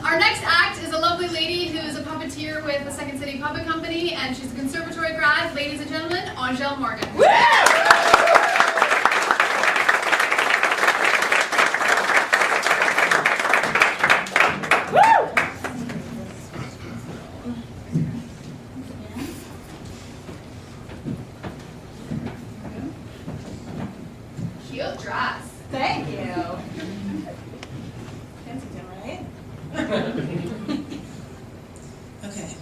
Our next act is a lovely lady who is a puppeteer with the Second City Puppet Company, and she's a conservatory grad. Ladies and gentlemen, Angèle Morgan. Cute dress. Thank you. Kensington, right? Okay.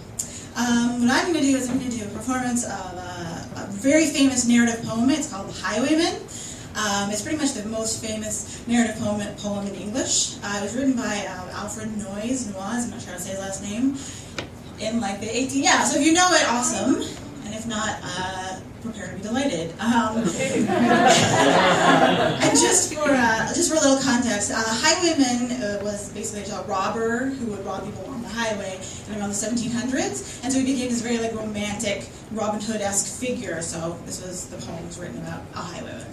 What I'm going to do is I'm going to do a performance of a very famous narrative poem. It's called Highwayman. It's pretty much the most famous narrative poem in English. It was written by Alfred Noyes, I'm not sure how to say his last name, in like the 18... Yeah, so if you know it, awesome. And if not, prepare to be delighted. And just for a little context, Highwayman was basically a robber who would rob people on the highway in around the 1700s, and so he became this very like romantic Robin Hood-esque figure. So this was the poem was written about a highwayman.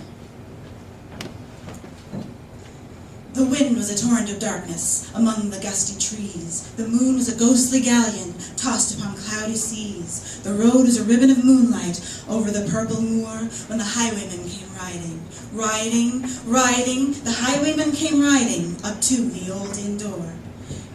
The wind was a torrent of darkness among the gusty trees. The moon was a ghostly galleon tossed upon cloudy seas. The road was a ribbon of moonlight over the purple moor when the highwayman came riding. Riding, riding, the highwayman came riding up to the old inn door.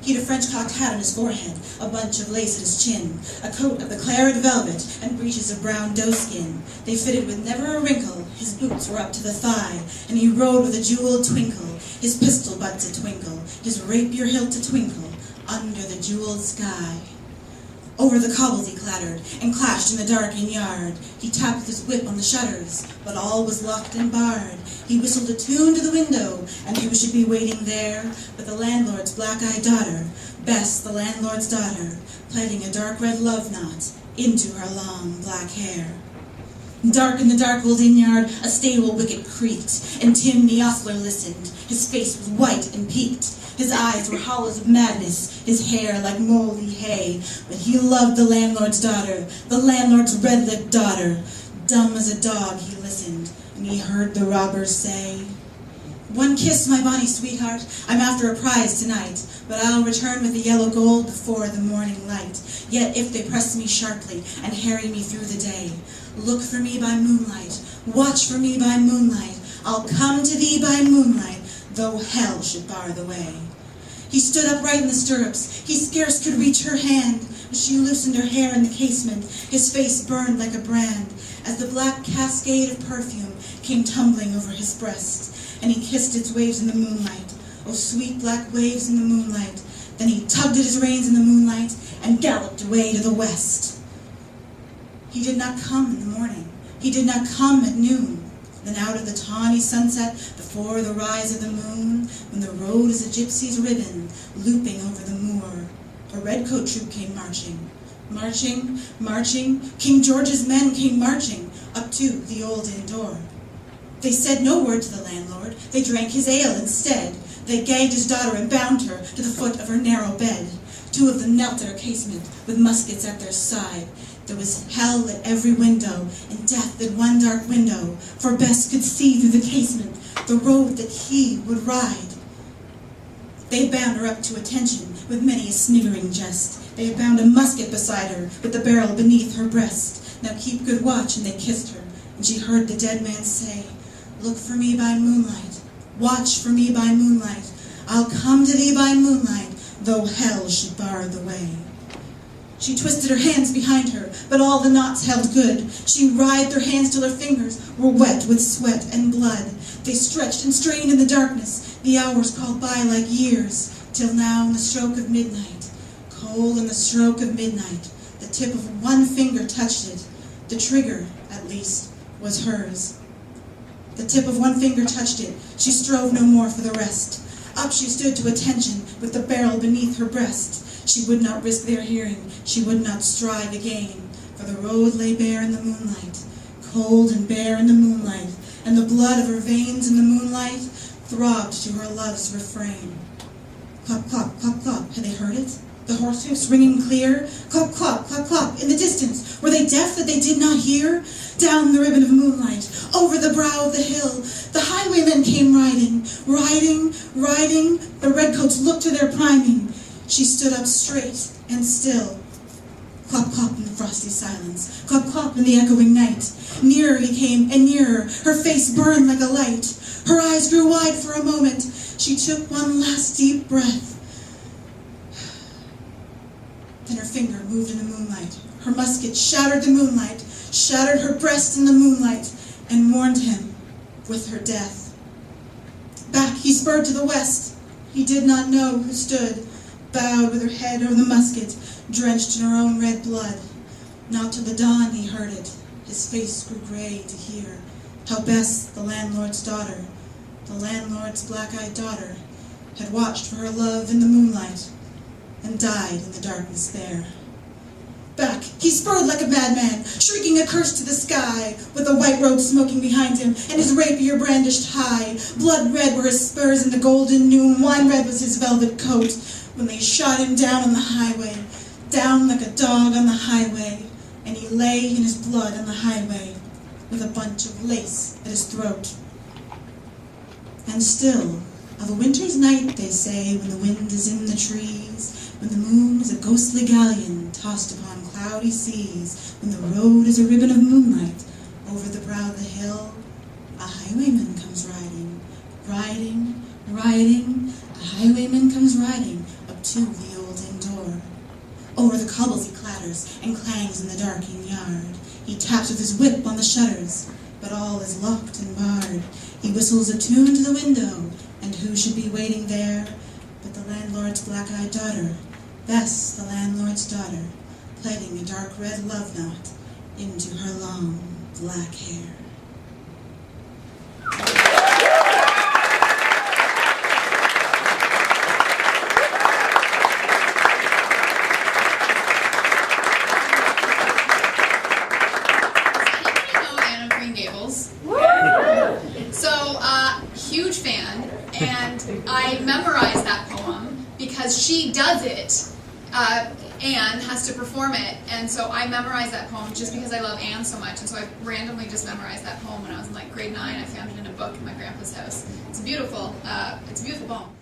He'd a French cocked hat on his forehead, a bunch of lace at his chin, a coat of the claret velvet, and breeches of brown doeskin. They fitted with never a wrinkle, his boots were up to the thigh, and he rode with a jeweled twinkle, his pistol butt to twinkle, his rapier hilt to twinkle, under the jeweled sky. Over the cobbles he clattered, and clashed in the dark inn yard. He tapped his whip on the shutters, but all was locked and barred. He whistled a tune to the window, and who should be waiting there but the landlord's black-eyed daughter, Bess, the landlord's daughter, plaiting a dark red love knot into her long black hair. Dark in the dark old inn-yard, a stable wicket creaked, and Tim the ostler listened. His face was white and peaked. His eyes were hollows of madness, his hair like moldy hay. But he loved the landlord's daughter, the landlord's red-lipped daughter. Dumb as a dog he listened, and he heard the robbers say, "One kiss, my bonny sweetheart, I'm after a prize tonight, but I'll return with the yellow gold before the morning light. Yet if they press me sharply and harry me through the day, look for me by moonlight, watch for me by moonlight, I'll come to thee by moonlight, though hell should bar the way." He stood upright in the stirrups, he scarce could reach her hand, as she loosened her hair in the casement, his face burned like a brand, as the black cascade of perfume came tumbling over his breast, and he kissed its waves in the moonlight, oh sweet black waves in the moonlight. Then he tugged at his reins in the moonlight, and galloped away to the west. He did not come in the morning, he did not come at noon. Then out of the tawny sunset, before the rise of the moon, when the road is a gypsy's ribbon, looping over the moor, a redcoat troop came marching. Marching, marching, King George's men came marching up to the old inn door. They said no word to the landlord, they drank his ale instead. They gagged his daughter and bound her to the foot of her narrow bed. Two of them knelt at her casement, with muskets at their side. There was hell at every window, and death at one dark window, for Bess could see through the casement the road that he would ride. They bound her up to attention, with many a sniggering jest. They bound a musket beside her, with the barrel beneath her breast. Now keep good watch, and they kissed her, and she heard the dead man say, "Look for me by moonlight, watch for me by moonlight, I'll come to thee by moonlight, though hell should bar the way." She twisted her hands behind her, but all the knots held good. She writhed her hands till her fingers were wet with sweat and blood. They stretched and strained in the darkness. The hours crawled by like years, till now in the stroke of midnight, cold in the stroke of midnight, the tip of one finger touched it. The trigger, at least, was hers. The tip of one finger touched it. She strove no more for the rest. Up she stood to attention, with the barrel beneath her breast. She would not risk their hearing, she would not strive again, for the road lay bare in the moonlight, cold and bare in the moonlight, and the blood of her veins in the moonlight throbbed to her love's refrain. Clop, clop, clop, clop, had they heard it? The horse hoofs ringing clear? Clop, clop, clop, clop, in the distance, were they deaf that they did not hear? Down the ribbon of moonlight, over the brow of the hill, the highwaymen came riding, riding, riding, the redcoats looked to their priming. She stood up straight and still. Clop, clop in the frosty silence. Clop, clop in the echoing night. Nearer he came, and nearer. Her face burned like a light. Her eyes grew wide for a moment. She took one last deep breath. Then her finger moved in the moonlight. Her musket shattered the moonlight, shattered her breast in the moonlight, and warned him with her death. Back he spurred to the west. He did not know who stood, bowed with her head over the musket, drenched in her own red blood. Not till the dawn he heard it. His face grew gray to hear how Bess, the landlord's daughter, the landlord's black-eyed daughter, had watched for her love in the moonlight and died in the darkness there. Back he spurred like a madman, shrieking a curse to the sky, with the white road smoking behind him, and his rapier brandished high. Blood red were his spurs in the golden noon, wine red was his velvet coat, when they shot him down on the highway, down like a dog on the highway, and he lay in his blood on the highway, with a bunch of lace at his throat. And still, of a winter's night, they say, when the wind is in the trees, when the moon is a ghostly galleon tossed upon cloudy seas, when the road is a ribbon of moonlight over the brow of the hill, a highwayman comes riding, riding, riding, a highwayman comes riding up to the old inn door. Over the cobbles he clatters and clangs in the darkening yard. He taps with his whip on the shutters, but all is locked and barred. He whistles a tune to the window, and who should be waiting there but the landlord's black-eyed daughter, Bess, the landlord's daughter, plaiting a dark red love knot into her long black hair. Huge fan, and I memorized that poem because she does it. Anne has to perform it, and so I memorized that poem just because I love Anne so much, and so I randomly just memorized that poem when I was in like grade 9. I found it in a book in my grandpa's house. It's a beautiful poem.